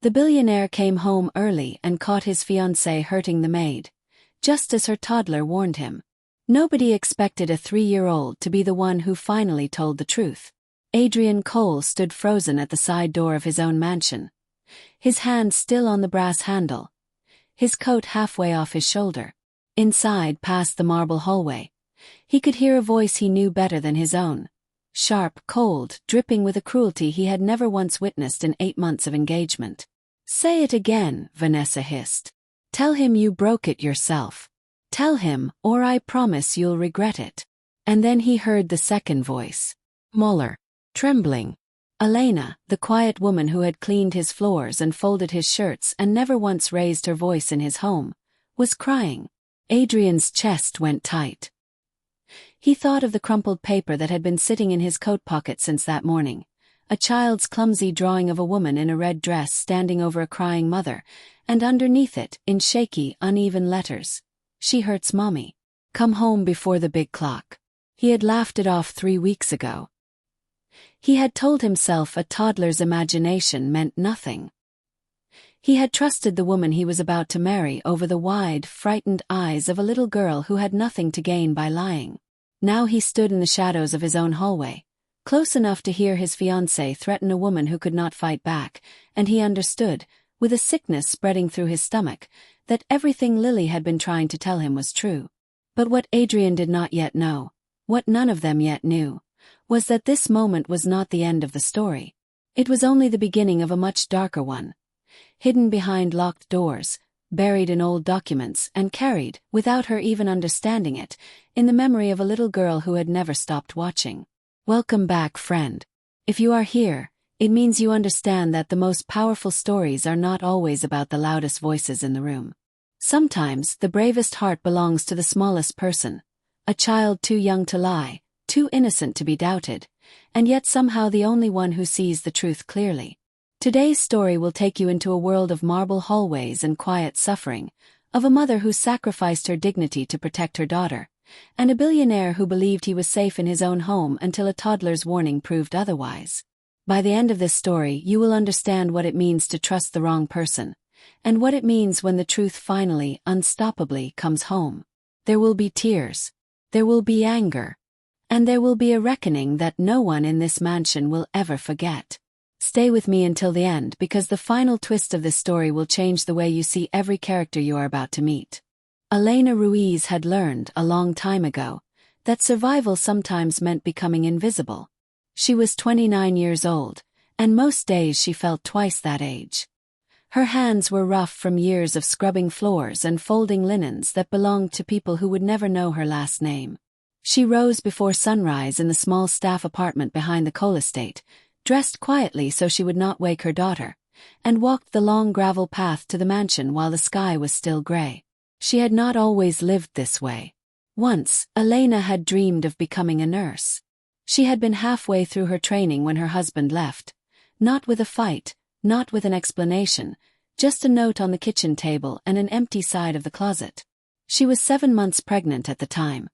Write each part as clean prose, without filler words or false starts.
The billionaire came home early and caught his fiancée hurting the maid, just as her toddler warned him. Nobody expected a 3-year-old to be the one who finally told the truth. Adrian Cole stood frozen at the side door of his own mansion, his hand still on the brass handle, his coat halfway off his shoulder. Inside, past the marble hallway, he could hear a voice he knew better than his own. Sharp, cold, dripping with a cruelty he had never once witnessed in 8 months of engagement. "Say it again," Vanessa hissed. "Tell him you broke it yourself. Tell him, or I promise you'll regret it." And then he heard the second voice. Muller. Trembling. Elena, the quiet woman who had cleaned his floors and folded his shirts and never once raised her voice in his home, was crying. Adrian's chest went tight. He thought of the crumpled paper that had been sitting in his coat pocket since that morning, a child's clumsy drawing of a woman in a red dress standing over a crying mother, and underneath it, in shaky, uneven letters, "She hurts mommy. Come home before the big clock." He had laughed it off 3 weeks ago. He had told himself a toddler's imagination meant nothing. He had trusted the woman he was about to marry over the wide, frightened eyes of a little girl who had nothing to gain by lying. Now he stood in the shadows of his own hallway, close enough to hear his fiancée threaten a woman who could not fight back, and he understood, with a sickness spreading through his stomach, that everything Lily had been trying to tell him was true. But what Adrian did not yet know, what none of them yet knew, was that this moment was not the end of the story. It was only the beginning of a much darker one, hidden behind locked doors, buried in old documents, and carried, without her even understanding it, in the memory of a little girl who had never stopped watching. Welcome back, friend. If you are here, it means you understand that the most powerful stories are not always about the loudest voices in the room. Sometimes the bravest heart belongs to the smallest person, a child too young to lie, too innocent to be doubted, and yet somehow the only one who sees the truth clearly. Today's story will take you into a world of marble hallways and quiet suffering, of a mother who sacrificed her dignity to protect her daughter, and a billionaire who believed he was safe in his own home until a toddler's warning proved otherwise. By the end of this story, you will understand what it means to trust the wrong person, and what it means when the truth finally, unstoppably, comes home. There will be tears. There will be anger. And there will be a reckoning that no one in this mansion will ever forget. Stay with me until the end, because the final twist of this story will change the way you see every character you are about to meet. Elena Ruiz had learned, a long time ago, that survival sometimes meant becoming invisible. She was 29 years old, and most days she felt twice that age. Her hands were rough from years of scrubbing floors and folding linens that belonged to people who would never know her last name. She rose before sunrise in the small staff apartment behind the Cole estate, dressed quietly so she would not wake her daughter, and walked the long gravel path to the mansion while the sky was still gray. She had not always lived this way. Once, Elena had dreamed of becoming a nurse. She had been halfway through her training when her husband left, not with a fight, not with an explanation, just a note on the kitchen table and an empty side of the closet. She was 7 months pregnant at the time,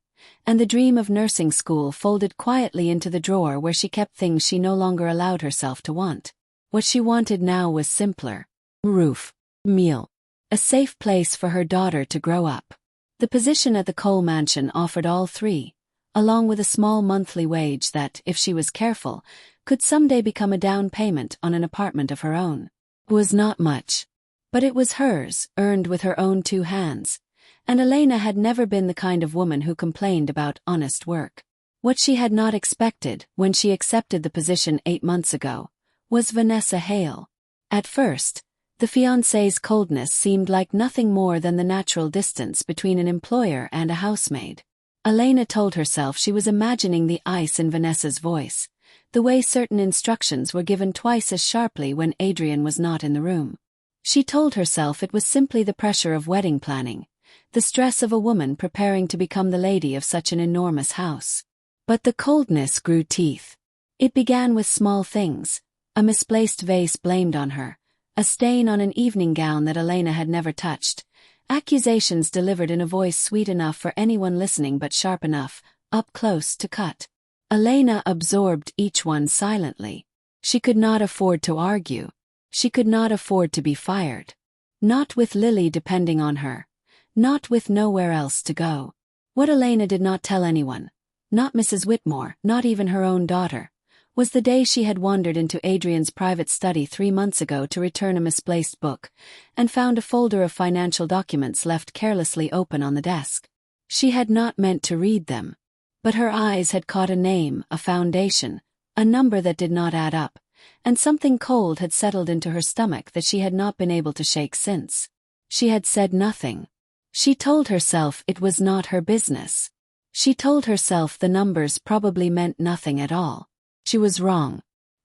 and the dream of nursing school folded quietly into the drawer where she kept things she no longer allowed herself to want. What she wanted now was simpler. Roof. Meal. A safe place for her daughter to grow up. The position at the Cole mansion offered all three, along with a small monthly wage that, if she was careful, could someday become a down payment on an apartment of her own. It was not much, but it was hers, earned with her own 2 hands. And Elena had never been the kind of woman who complained about honest work. What she had not expected, when she accepted the position 8 months ago, was Vanessa Hale. At first, the fiancé's coldness seemed like nothing more than the natural distance between an employer and a housemaid. Elena told herself she was imagining the ice in Vanessa's voice, the way certain instructions were given twice as sharply when Adrian was not in the room. She told herself it was simply the pressure of wedding planning, the stress of a woman preparing to become the lady of such an enormous house. But the coldness grew teeth. It began with small things, a misplaced vase blamed on her, a stain on an evening gown that Elena had never touched, accusations delivered in a voice sweet enough for anyone listening but sharp enough, up close, to cut. Elena absorbed each one silently. She could not afford to argue. She could not afford to be fired. Not with Lily depending on her. Not with nowhere else to go. What Elena did not tell anyone, not Mrs. Whitmore, not even her own daughter, was the day she had wandered into Adrian's private study 3 months ago to return a misplaced book, and found a folder of financial documents left carelessly open on the desk. She had not meant to read them. But her eyes had caught a name, a foundation, a number that did not add up, and something cold had settled into her stomach that she had not been able to shake since. She had said nothing. She told herself it was not her business. She told herself the numbers probably meant nothing at all. She was wrong.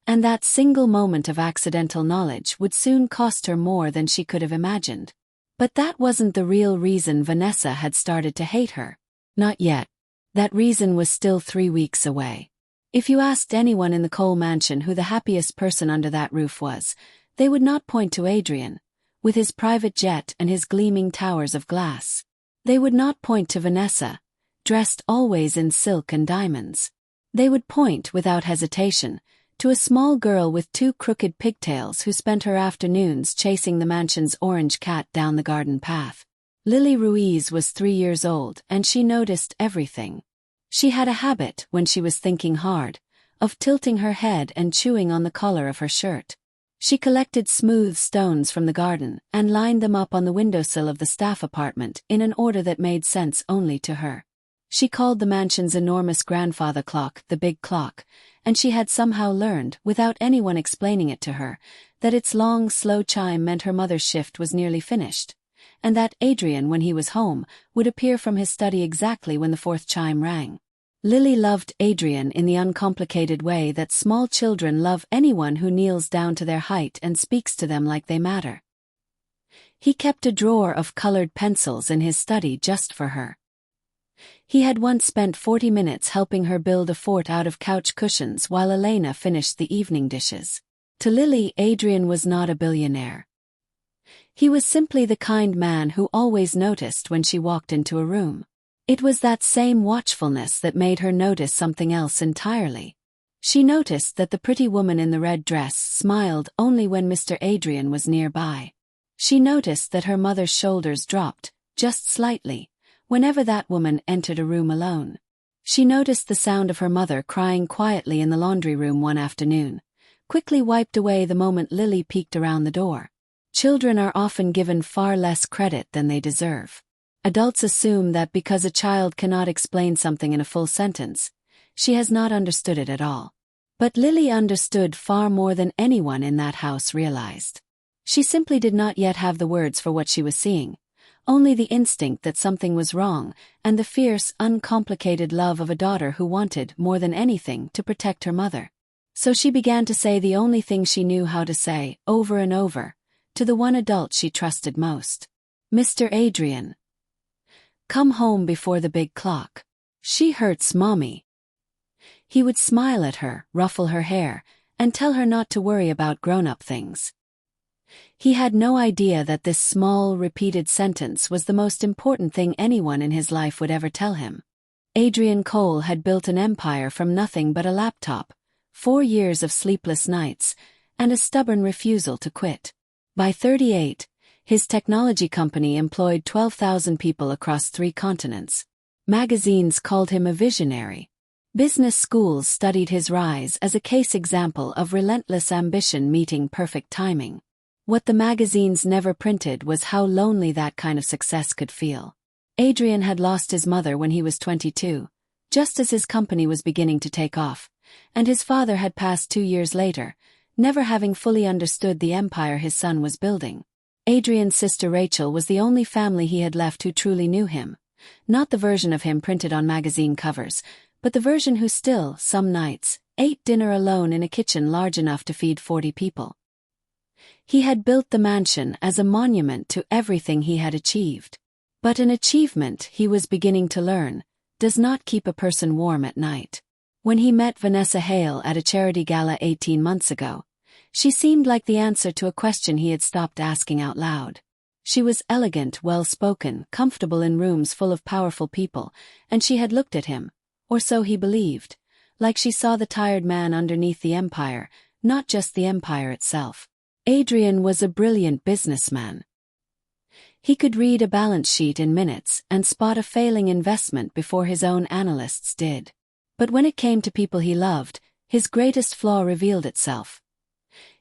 And that single moment of accidental knowledge would soon cost her more than she could have imagined. But that wasn't the real reason Vanessa had started to hate her. Not yet. That reason was still 3 weeks away. If you asked anyone in the Cole mansion who the happiest person under that roof was, they would not point to Adrian, with his private jet and his gleaming towers of glass. They would not point to Vanessa, dressed always in silk and diamonds. They would point, without hesitation, to a small girl with 2 crooked pigtails who spent her afternoons chasing the mansion's orange cat down the garden path. Lily Ruiz was 3 years old, and she noticed everything. She had a habit, when she was thinking hard, of tilting her head and chewing on the collar of her shirt. She collected smooth stones from the garden and lined them up on the windowsill of the staff apartment in an order that made sense only to her. She called the mansion's enormous grandfather clock the big clock, and she had somehow learned, without anyone explaining it to her, that its long, slow chime meant her mother's shift was nearly finished, and that Adrian, when he was home, would appear from his study exactly when the 4th chime rang. Lily loved Adrian in the uncomplicated way that small children love anyone who kneels down to their height and speaks to them like they matter. He kept a drawer of colored pencils in his study just for her. He had once spent 40 minutes helping her build a fort out of couch cushions while Elena finished the evening dishes. To Lily, Adrian was not a billionaire. He was simply the kind man who always noticed when she walked into a room. It was that same watchfulness that made her notice something else entirely. She noticed that the pretty woman in the red dress smiled only when Mr. Adrian was nearby. She noticed that her mother's shoulders dropped, just slightly, whenever that woman entered a room alone. She noticed the sound of her mother crying quietly in the laundry room one afternoon, quickly wiped away the moment Lily peeked around the door. Children are often given far less credit than they deserve. Adults assume that because a child cannot explain something in a full sentence, she has not understood it at all. But Lily understood far more than anyone in that house realized. She simply did not yet have the words for what she was seeing, only the instinct that something was wrong and the fierce, uncomplicated love of a daughter who wanted, more than anything, to protect her mother. So she began to say the only thing she knew how to say, over and over, to the one adult she trusted most. Mr. Adrian. Come home before the big clock. She hurts Mommy. He would smile at her, ruffle her hair, and tell her not to worry about grown-up things. He had no idea that this small, repeated sentence was the most important thing anyone in his life would ever tell him. Adrian Cole had built an empire from nothing but a laptop, 4 years of sleepless nights, and a stubborn refusal to quit. By 38, his technology company employed 12,000 people across 3 continents. Magazines called him a visionary. Business schools studied his rise as a case example of relentless ambition meeting perfect timing. What the magazines never printed was how lonely that kind of success could feel. Adrian had lost his mother when he was 22, just as his company was beginning to take off, and his father had passed 2 years later, never having fully understood the empire his son was building. Adrian's sister Rachel was the only family he had left who truly knew him, not the version of him printed on magazine covers, but the version who still, some nights, ate dinner alone in a kitchen large enough to feed 40 people. He had built the mansion as a monument to everything he had achieved. But an achievement, he was beginning to learn, does not keep a person warm at night. When he met Vanessa Hale at a charity gala 18 months ago, she seemed like the answer to a question he had stopped asking out loud. She was elegant, well-spoken, comfortable in rooms full of powerful people, and she had looked at him, or so he believed, like she saw the tired man underneath the empire, not just the empire itself. Adrian was a brilliant businessman. He could read a balance sheet in minutes and spot a failing investment before his own analysts did. But when it came to people he loved, his greatest flaw revealed itself.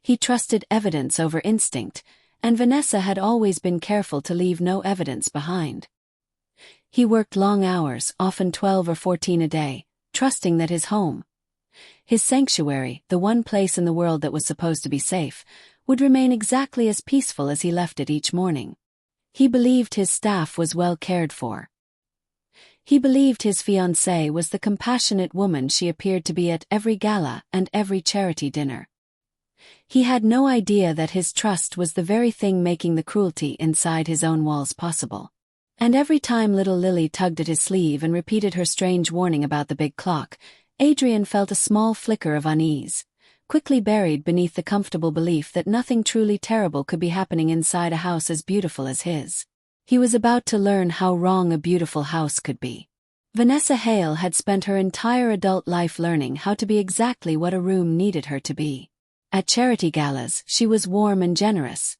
He trusted evidence over instinct, and Vanessa had always been careful to leave no evidence behind. He worked long hours, often 12 or 14 a day, trusting that his home, his sanctuary, the one place in the world that was supposed to be safe, would remain exactly as peaceful as he left it each morning. He believed his staff was well cared for. He believed his fiancée was the compassionate woman she appeared to be at every gala and every charity dinner. He had no idea that his trust was the very thing making the cruelty inside his own walls possible. And every time little Lily tugged at his sleeve and repeated her strange warning about the big clock, Adrian felt a small flicker of unease, quickly buried beneath the comfortable belief that nothing truly terrible could be happening inside a house as beautiful as his. He was about to learn how wrong a beautiful house could be. Vanessa Hale had spent her entire adult life learning how to be exactly what a room needed her to be. At charity galas, she was warm and generous,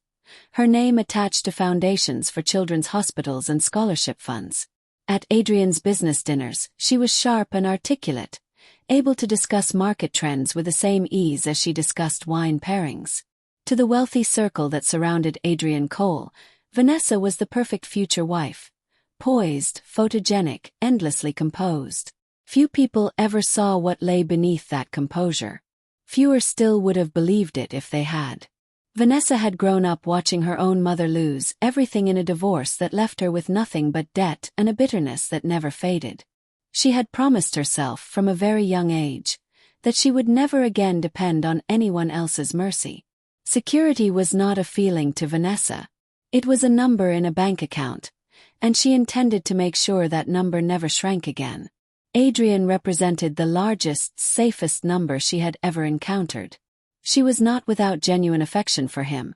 her name attached to foundations for children's hospitals and scholarship funds. At Adrian's business dinners, she was sharp and articulate, able to discuss market trends with the same ease as she discussed wine pairings. To the wealthy circle that surrounded Adrian Cole, Vanessa was the perfect future wife. Poised, photogenic, endlessly composed. Few people ever saw what lay beneath that composure. Fewer still would have believed it if they had. Vanessa had grown up watching her own mother lose everything in a divorce that left her with nothing but debt and a bitterness that never faded. She had promised herself from a very young age that she would never again depend on anyone else's mercy. Security was not a feeling to Vanessa. It was a number in a bank account, and she intended to make sure that number never shrank again. Adrian represented the largest, safest number she had ever encountered. She was not without genuine affection for him.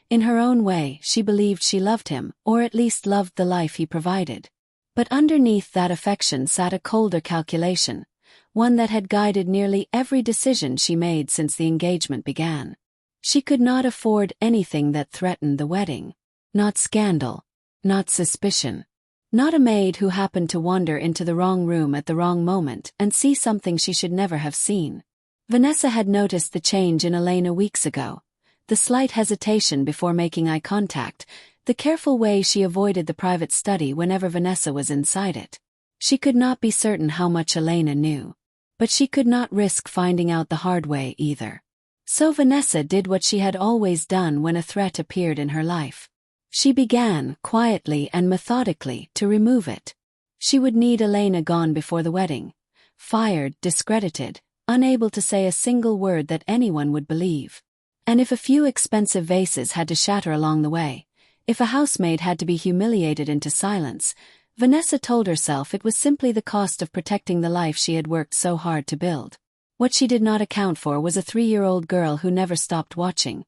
In her own way, she believed she loved him, or at least loved the life he provided. But underneath that affection sat a colder calculation, one that had guided nearly every decision she made since the engagement began. She could not afford anything that threatened the wedding. Not scandal. Not suspicion. Not a maid who happened to wander into the wrong room at the wrong moment and see something she should never have seen. Vanessa had noticed the change in Elena weeks ago. The slight hesitation before making eye contact, the careful way she avoided the private study whenever Vanessa was inside it. She could not be certain how much Elena knew. But she could not risk finding out the hard way either. So Vanessa did what she had always done when a threat appeared in her life. She began, quietly and methodically, to remove it. She would need Elena gone before the wedding. Fired, discredited, unable to say a single word that anyone would believe. And if a few expensive vases had to shatter along the way, if a housemaid had to be humiliated into silence, Vanessa told herself it was simply the cost of protecting the life she had worked so hard to build. What she did not account for was a 3-year-old girl who never stopped watching,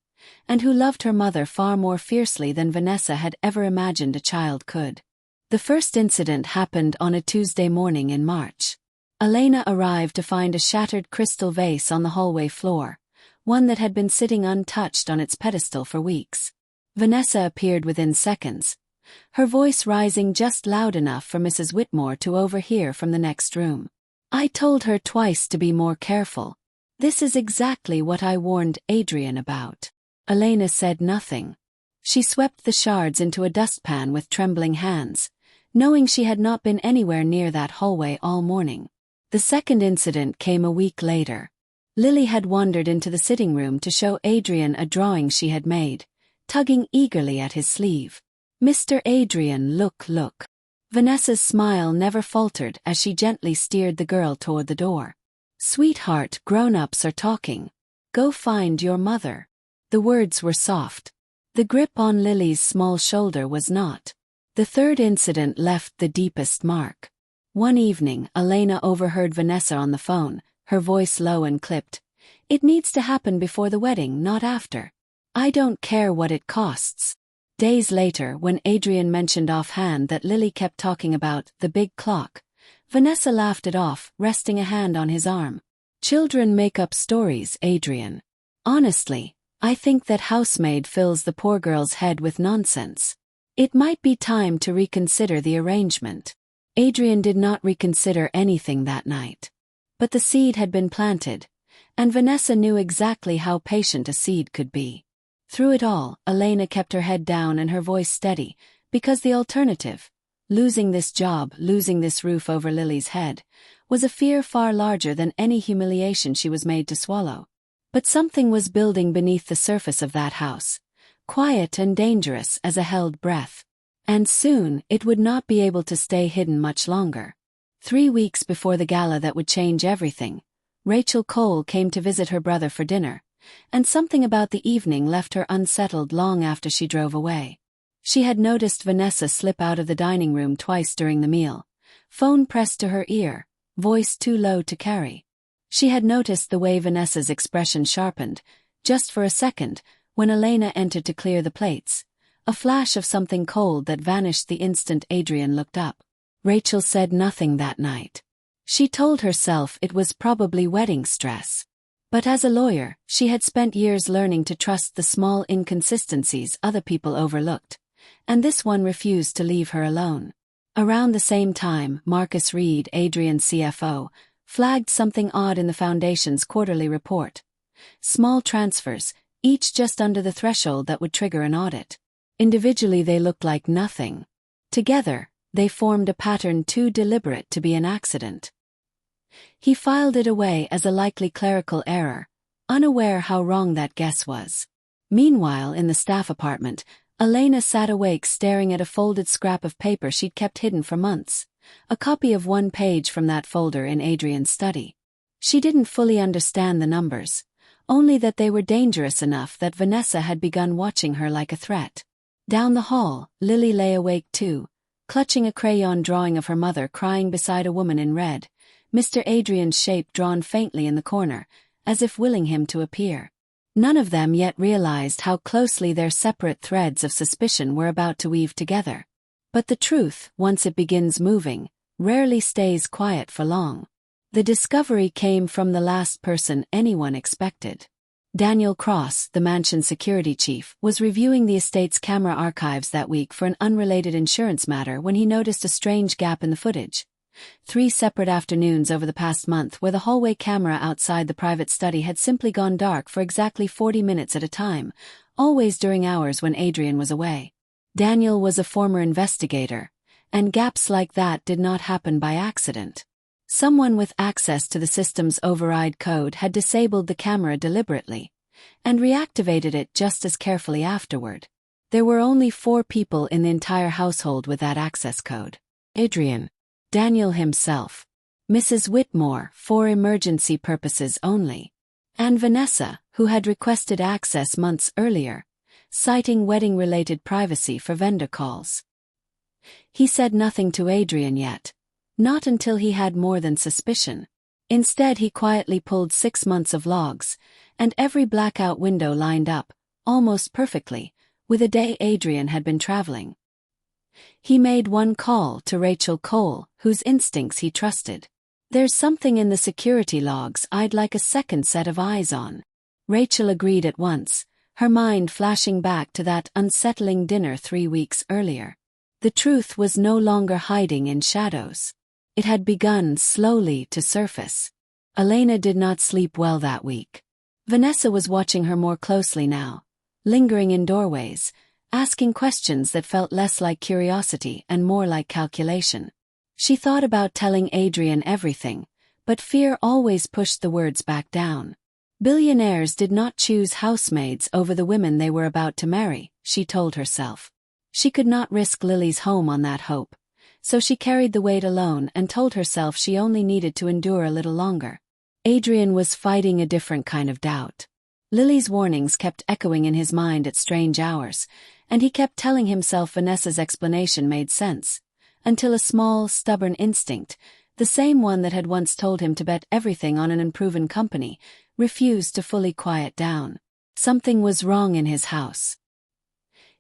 and who loved her mother far more fiercely than Vanessa had ever imagined a child could. The first incident happened on a Tuesday morning in March. Elena arrived to find a shattered crystal vase on the hallway floor, one that had been sitting untouched on its pedestal for weeks. Vanessa appeared within seconds, her voice rising just loud enough for Mrs. Whitmore to overhear from the next room. "I told her twice to be more careful. This is exactly what I warned Adrian about." Elena said nothing. She swept the shards into a dustpan with trembling hands, knowing she had not been anywhere near that hallway all morning. The second incident came a week later. Lily had wandered into the sitting room to show Adrian a drawing she had made, tugging eagerly at his sleeve. "Mr. Adrian, look." Vanessa's smile never faltered as she gently steered the girl toward the door. "Sweetheart, grown-ups are talking. Go find your mother." The words were soft. The grip on Lily's small shoulder was not. The third incident left the deepest mark. One evening, Elena overheard Vanessa on the phone, her voice low and clipped. "It needs to happen before the wedding, not after. I don't care what it costs." Days later, when Adrian mentioned offhand that Lily kept talking about the big clock, Vanessa laughed it off, resting a hand on his arm. "Children make up stories, Adrian. Honestly, I think that housemaid fills the poor girl's head with nonsense. It might be time to reconsider the arrangement. Adrian did not reconsider anything that night. But the seed had been planted, and Vanessa knew exactly how patient a seed could be. Through it all, Elena kept her head down and her voice steady, because the alternative, losing this job, losing this roof over Lily's head, was a fear far larger than any humiliation she was made to swallow. But something was building beneath the surface of that house, quiet and dangerous as a held breath. And soon, it would not be able to stay hidden much longer. 3 weeks before the gala that would change everything, Rachel Cole came to visit her brother for dinner, and something about the evening left her unsettled long after she drove away. She had noticed Vanessa slip out of the dining room twice during the meal, phone pressed to her ear, voice too low to carry. She had noticed the way Vanessa's expression sharpened, just for a second, when Elena entered to clear the plates, a flash of something cold that vanished the instant Adrian looked up. Rachel said nothing that night. She told herself it was probably wedding stress. But as a lawyer, she had spent years learning to trust the small inconsistencies other people overlooked, and this one refused to leave her alone. Around the same time, Marcus Reed, Adrian's CFO, flagged something odd in the Foundation's quarterly report. Small transfers, each just under the threshold that would trigger an audit. Individually they looked like nothing. Together, they formed a pattern too deliberate to be an accident. He filed it away as a likely clerical error, unaware how wrong that guess was. Meanwhile, in the staff apartment, Elena sat awake staring at a folded scrap of paper she'd kept hidden for months, a copy of one page from that folder in Adrian's study. She didn't fully understand the numbers, only that they were dangerous enough that Vanessa had begun watching her like a threat. Down the hall, Lily lay awake too, clutching a crayon drawing of her mother crying beside a woman in red, Mr. Adrian's shape drawn faintly in the corner, as if willing him to appear. None of them yet realized how closely their separate threads of suspicion were about to weave together. But the truth, once it begins moving, rarely stays quiet for long. The discovery came from the last person anyone expected. Daniel Cross, the mansion security chief, was reviewing the estate's camera archives that week for an unrelated insurance matter when he noticed a strange gap in the footage. 3 separate afternoons over the past month where the hallway camera outside the private study had simply gone dark for exactly 40 minutes at a time, always during hours when Adrian was away. Daniel was a former investigator, and gaps like that did not happen by accident. Someone with access to the system's override code had disabled the camera deliberately, and reactivated it just as carefully afterward. There were only 4 people in the entire household with that access code. Adrian, Daniel himself, Mrs. Whitmore for emergency purposes only, and Vanessa, who had requested access months earlier, citing wedding-related privacy for vendor calls. He said nothing to Adrian yet, not until he had more than suspicion. Instead he quietly pulled 6 months of logs, and every blackout window lined up, almost perfectly, with a day Adrian had been traveling. He made one call to Rachel Cole, whose instincts he trusted. "There's something in the security logs I'd like a second set of eyes on." Rachel agreed at once, her mind flashing back to that unsettling dinner 3 weeks earlier. The truth was no longer hiding in shadows. It had begun slowly to surface. Elena did not sleep well that week. Vanessa was watching her more closely now, lingering in doorways, asking questions that felt less like curiosity and more like calculation. She thought about telling Adrian everything, but fear always pushed the words back down. Billionaires did not choose housemaids over the women they were about to marry, she told herself. She could not risk Lily's home on that hope, so she carried the weight alone and told herself she only needed to endure a little longer. Adrian was fighting a different kind of doubt. Lily's warnings kept echoing in his mind at strange hours, and he kept telling himself Vanessa's explanation made sense, until a small, stubborn instinct, the same one that had once told him to bet everything on an unproven company, refused to fully quiet down. Something was wrong in his house.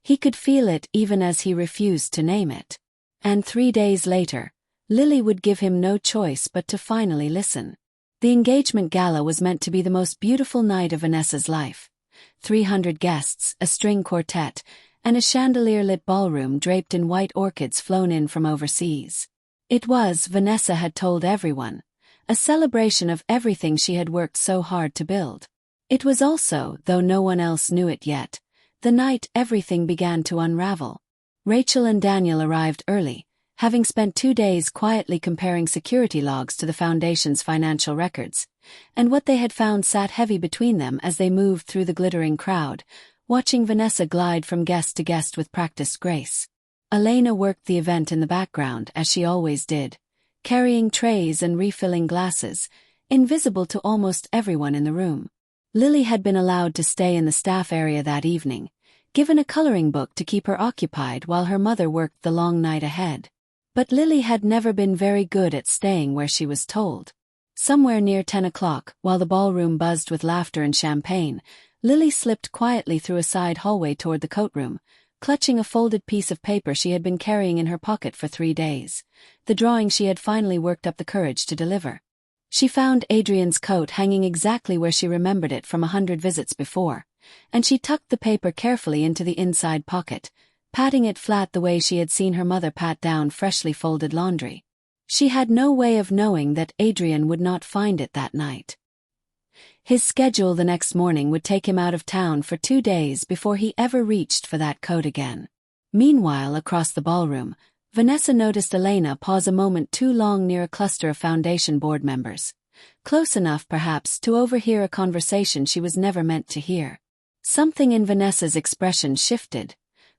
He could feel it even as he refused to name it. And 3 days later, Lily would give him no choice but to finally listen. The engagement gala was meant to be the most beautiful night of Vanessa's life, 300 guests, a string quartet, and a chandelier-lit ballroom draped in white orchids flown in from overseas. It was, Vanessa had told everyone, a celebration of everything she had worked so hard to build. It was also, though no one else knew it yet, the night everything began to unravel. Rachel and Daniel arrived early, having spent 2 days quietly comparing security logs to the foundation's financial records, and what they had found sat heavy between them as they moved through the glittering crowd, watching Vanessa glide from guest to guest with practiced grace. Elena worked the event in the background, as she always did, carrying trays and refilling glasses, invisible to almost everyone in the room. Lily had been allowed to stay in the staff area that evening, given a coloring book to keep her occupied while her mother worked the long night ahead. But Lily had never been very good at staying where she was told. Somewhere near 10 o'clock, while the ballroom buzzed with laughter and champagne, Lily slipped quietly through a side hallway toward the coat room, clutching a folded piece of paper she had been carrying in her pocket for 3 days, the drawing she had finally worked up the courage to deliver. She found Adrian's coat hanging exactly where she remembered it from 100 visits before, and she tucked the paper carefully into the inside pocket, patting it flat the way she had seen her mother pat down freshly folded laundry. She had no way of knowing that Adrian would not find it that night. His schedule the next morning would take him out of town for 2 days before he ever reached for that coat again. Meanwhile, across the ballroom, Vanessa noticed Elena pause a moment too long near a cluster of foundation board members, close enough perhaps to overhear a conversation she was never meant to hear. Something in Vanessa's expression shifted,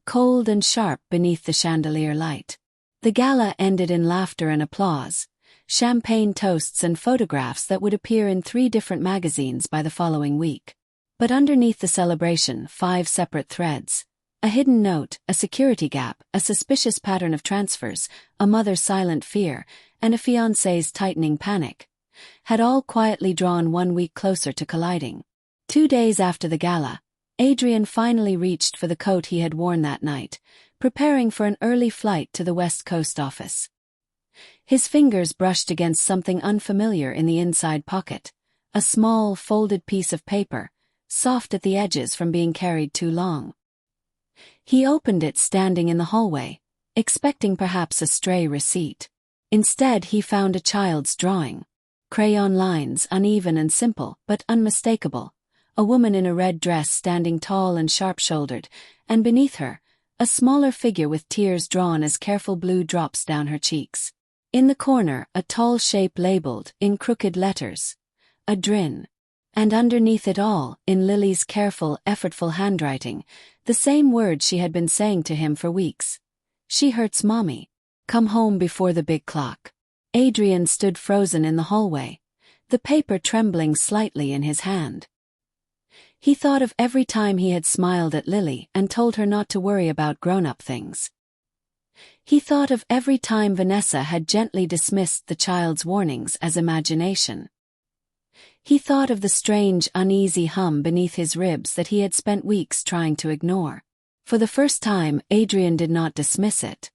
cold and sharp beneath the chandelier light. The gala ended in laughter and applause, champagne toasts and photographs that would appear in 3 different magazines by the following week. But underneath the celebration, 5 separate threads, a hidden note, a security gap, a suspicious pattern of transfers, a mother's silent fear, and a fiancé's tightening panic, had all quietly drawn 1 week closer to colliding. 2 days after the gala, Adrian finally reached for the coat he had worn that night, preparing for an early flight to the West Coast office. His fingers brushed against something unfamiliar in the inside pocket, a small, folded piece of paper, soft at the edges from being carried too long. He opened it standing in the hallway, expecting perhaps a stray receipt. Instead, he found a child's drawing. Crayon lines, uneven and simple, but unmistakable. A woman in a red dress standing tall and sharp-shouldered, and beneath her, a smaller figure with tears drawn as careful blue drops down her cheeks. In the corner, a tall shape labeled, in crooked letters, Adrin. And underneath it all, in Lily's careful, effortful handwriting, the same words she had been saying to him for weeks. She hurts mommy. Come home before the big clock. Adrian stood frozen in the hallway, the paper trembling slightly in his hand. He thought of every time he had smiled at Lily and told her not to worry about grown-up things. He thought of every time Vanessa had gently dismissed the child's warnings as imagination. He thought of the strange, uneasy hum beneath his ribs that he had spent weeks trying to ignore. For the first time, Adrian did not dismiss it.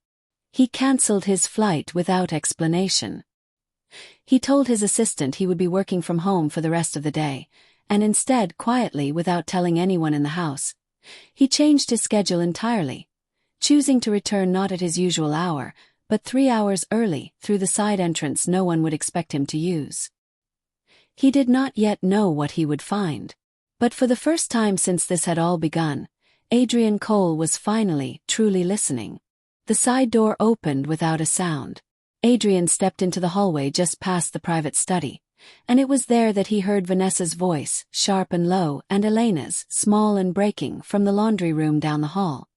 He cancelled his flight without explanation. He told his assistant he would be working from home for the rest of the day, and instead, quietly, without telling anyone in the house, he changed his schedule entirely, choosing to return not at his usual hour, but 3 hours early, through the side entrance no one would expect him to use. He did not yet know what he would find. But for the first time since this had all begun, Adrian Cole was finally, truly listening. The side door opened without a sound. Adrian stepped into the hallway just past the private study, and it was there that he heard Vanessa's voice, sharp and low, and Elena's, small and breaking, from the laundry room down the hall.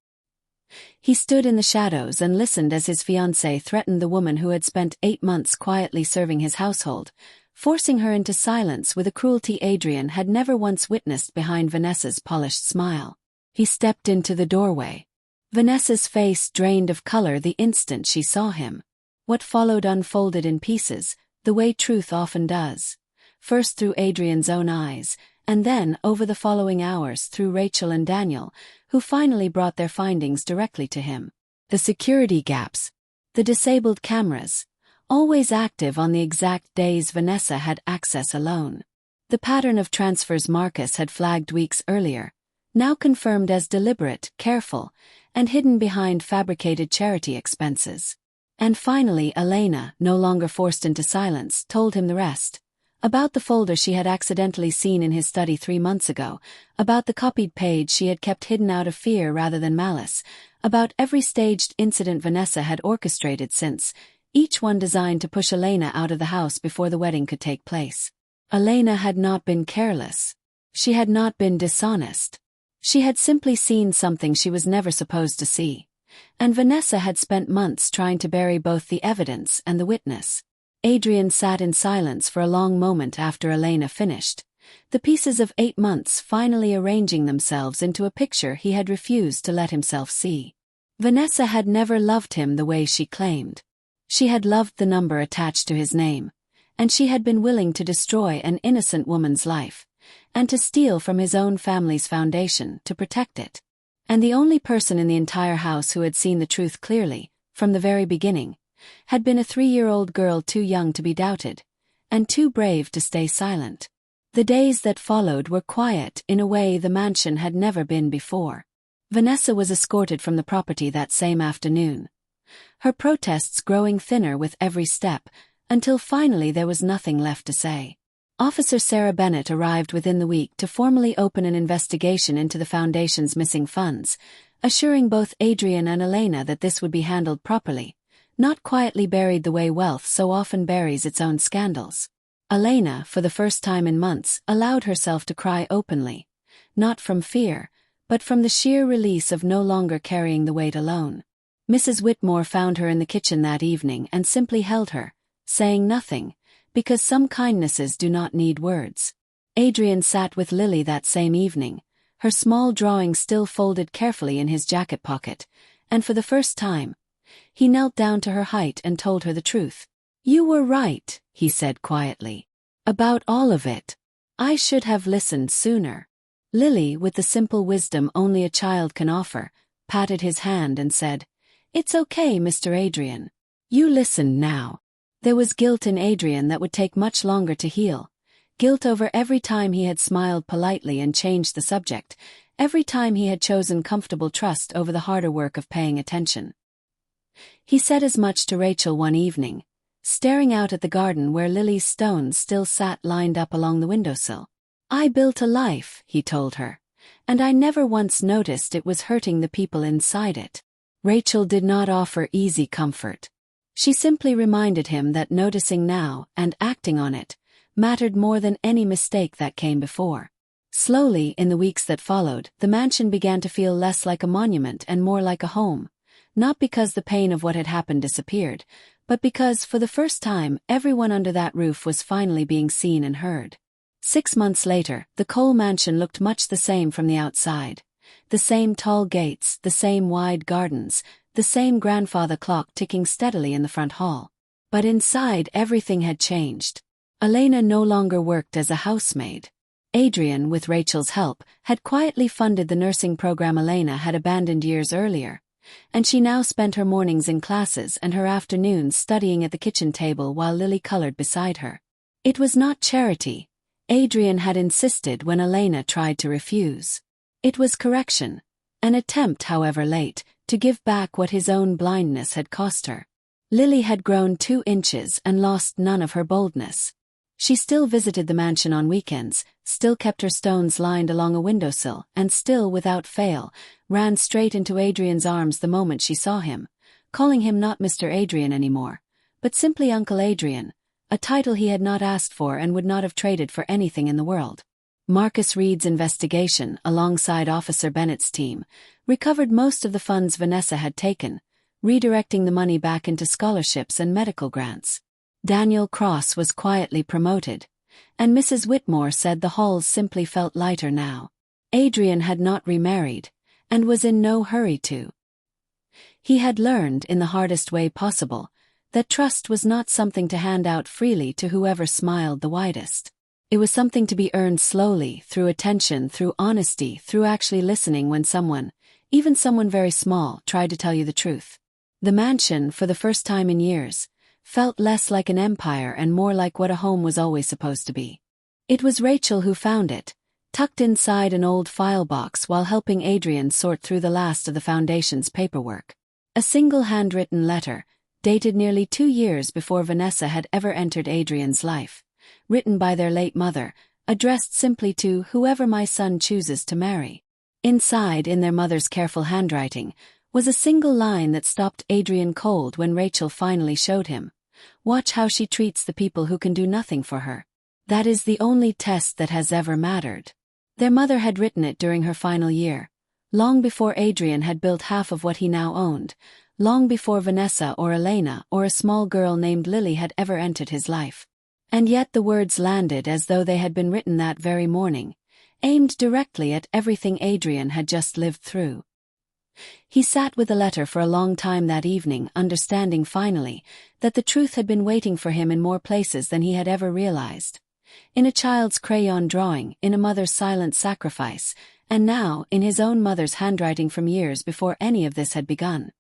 He stood in the shadows and listened as his fiancée threatened the woman who had spent 8 months quietly serving his household, forcing her into silence with a cruelty Adrian had never once witnessed behind Vanessa's polished smile. He stepped into the doorway. Vanessa's face drained of color the instant she saw him. What followed unfolded in pieces, the way truth often does. First through Adrian's own eyes, and then, over the following hours, through Rachel and Daniel, who finally brought their findings directly to him. The security gaps. The disabled cameras, always active on the exact days Vanessa had access alone. The pattern of transfers Marcus had flagged weeks earlier, now confirmed as deliberate, careful, and hidden behind fabricated charity expenses. And finally Elena, no longer forced into silence, told him the rest. About the folder she had accidentally seen in his study 3 months ago, about the copied page she had kept hidden out of fear rather than malice, about every staged incident Vanessa had orchestrated since, each one designed to push Elena out of the house before the wedding could take place. Elena had not been careless. She had not been dishonest. She had simply seen something she was never supposed to see. And Vanessa had spent months trying to bury both the evidence and the witness. Adrian sat in silence for a long moment after Elena finished, the pieces of 8 months finally arranging themselves into a picture he had refused to let himself see. Vanessa had never loved him the way she claimed. She had loved the number attached to his name, and she had been willing to destroy an innocent woman's life, and to steal from his own family's foundation to protect it. And the only person in the entire house who had seen the truth clearly, from the very beginning, had been a 3-year-old girl too young to be doubted, and too brave to stay silent. The days that followed were quiet in a way the mansion had never been before. Vanessa was escorted from the property that same afternoon, her protests growing thinner with every step, until finally there was nothing left to say. Officer Sarah Bennett arrived within the week to formally open an investigation into the foundation's missing funds, assuring both Adrian and Elena that this would be handled properly, not quietly buried the way wealth so often buries its own scandals. Elena, for the first time in months, allowed herself to cry openly, not from fear, but from the sheer release of no longer carrying the weight alone. Mrs. Whitmore found her in the kitchen that evening and simply held her, saying nothing, because some kindnesses do not need words. Adrian sat with Lily that same evening, her small drawing still folded carefully in his jacket pocket, and for the first time, he knelt down to her height and told her the truth. "You were right," he said quietly. "About all of it. I should have listened sooner." Lily, with the simple wisdom only a child can offer, patted his hand and said, "It's okay, Mr. Adrian. You listened now." There was guilt in Adrian that would take much longer to heal. Guilt over every time he had smiled politely and changed the subject, every time he had chosen comfortable trust over the harder work of paying attention. He said as much to Rachel one evening, staring out at the garden where Lily's stones still sat lined up along the windowsill. "I built a life," he told her, "and I never once noticed it was hurting the people inside it." Rachel did not offer easy comfort. She simply reminded him that noticing now and acting on it mattered more than any mistake that came before. Slowly, in the weeks that followed, the mansion began to feel less like a monument and more like a home. Not because the pain of what had happened disappeared, but because, for the first time, everyone under that roof was finally being seen and heard. 6 months later, the Cole mansion looked much the same from the outside. The same tall gates, the same wide gardens, the same grandfather clock ticking steadily in the front hall. But inside, everything had changed. Elena no longer worked as a housemaid. Adrian, with Rachel's help, had quietly funded the nursing program Elena had abandoned years earlier, and she now spent her mornings in classes and her afternoons studying at the kitchen table while Lily colored beside her. It was not charity, Adrian had insisted when Elena tried to refuse. It was correction, an attempt, however late, to give back what his own blindness had cost her. Lily had grown 2 inches and lost none of her boldness. She still visited the mansion on weekends, still kept her stones lined along a windowsill, and still, without fail, ran straight into Adrian's arms the moment she saw him, calling him not Mr. Adrian anymore, but simply Uncle Adrian, a title he had not asked for and would not have traded for anything in the world. Marcus Reed's investigation, alongside Officer Bennett's team, recovered most of the funds Vanessa had taken, redirecting the money back into scholarships and medical grants. Daniel Cross was quietly promoted, and Mrs. Whitmore said the halls simply felt lighter now. Adrian had not remarried, and was in no hurry to. He had learned, in the hardest way possible, that trust was not something to hand out freely to whoever smiled the widest. It was something to be earned slowly, through attention, through honesty, through actually listening when someone, even someone very small, tried to tell you the truth. The mansion, for the first time in years, felt less like an empire and more like what a home was always supposed to be. It was Rachel who found it, tucked inside an old file box while helping Adrian sort through the last of the foundation's paperwork. A single handwritten letter, dated nearly 2 years before Vanessa had ever entered Adrian's life, written by their late mother, addressed simply to whoever my son chooses to marry. Inside, in their mother's careful handwriting, was a single line that stopped Adrian cold when Rachel finally showed him. "Watch how she treats the people who can do nothing for her. That is the only test that has ever mattered." Their mother had written it during her final year, long before Adrian had built half of what he now owned, long before Vanessa or Elena or a small girl named Lily had ever entered his life. And yet the words landed as though they had been written that very morning, aimed directly at everything Adrian had just lived through. He sat with the letter for a long time that evening, understanding finally that the truth had been waiting for him in more places than he had ever realized. In a child's crayon drawing, in a mother's silent sacrifice, and now in his own mother's handwriting from years before any of this had begun.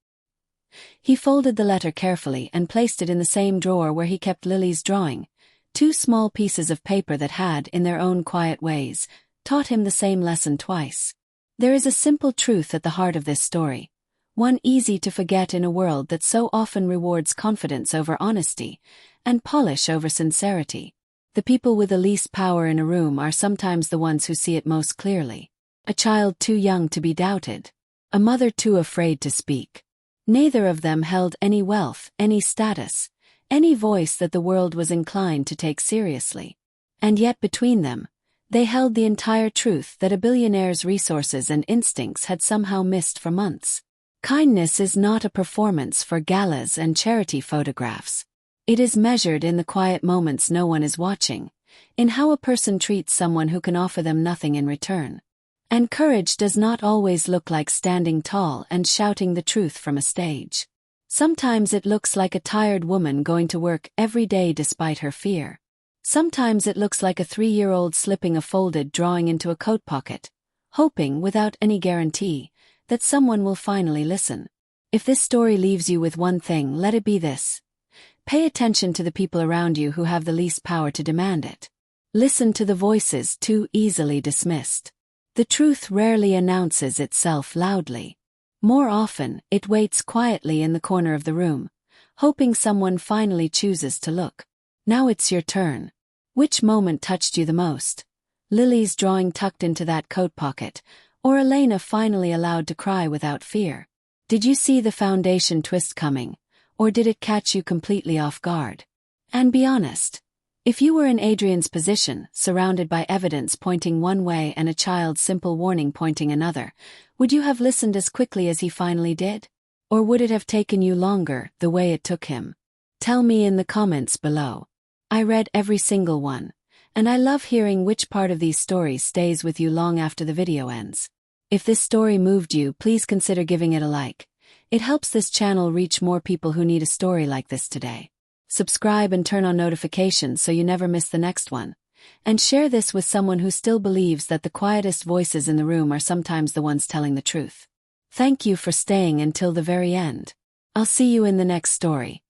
He folded the letter carefully and placed it in the same drawer where he kept Lily's drawing, 2 small pieces of paper that had, in their own quiet ways, taught him the same lesson twice. There is a simple truth at the heart of this story, one easy to forget in a world that so often rewards confidence over honesty, and polish over sincerity. The people with the least power in a room are sometimes the ones who see it most clearly. A child too young to be doubted. A mother too afraid to speak. Neither of them held any wealth, any status, any voice that the world was inclined to take seriously. And yet between them, they held the entire truth that a billionaire's resources and instincts had somehow missed for months. Kindness is not a performance for galas and charity photographs. It is measured in the quiet moments no one is watching, in how a person treats someone who can offer them nothing in return. And courage does not always look like standing tall and shouting the truth from a stage. Sometimes it looks like a tired woman going to work every day despite her fear. Sometimes it looks like a 3-year-old slipping a folded drawing into a coat pocket, hoping, without any guarantee, that someone will finally listen. If this story leaves you with one thing, let it be this. Pay attention to the people around you who have the least power to demand it. Listen to the voices too easily dismissed. The truth rarely announces itself loudly. More often, it waits quietly in the corner of the room, hoping someone finally chooses to look. Now it's your turn. Which moment touched you the most? Lily's drawing tucked into that coat pocket, or Elena finally allowed to cry without fear? Did you see the foundation twist coming, or did it catch you completely off guard? And be honest. If you were in Adrian's position, surrounded by evidence pointing one way and a child's simple warning pointing another, would you have listened as quickly as he finally did? Or would it have taken you longer, the way it took him? Tell me in the comments below. I read every single one, and I love hearing which part of these stories stays with you long after the video ends. If this story moved you, please consider giving it a like. It helps this channel reach more people who need a story like this today. Subscribe and turn on notifications so you never miss the next one. And share this with someone who still believes that the quietest voices in the room are sometimes the ones telling the truth. Thank you for staying until the very end. I'll see you in the next story.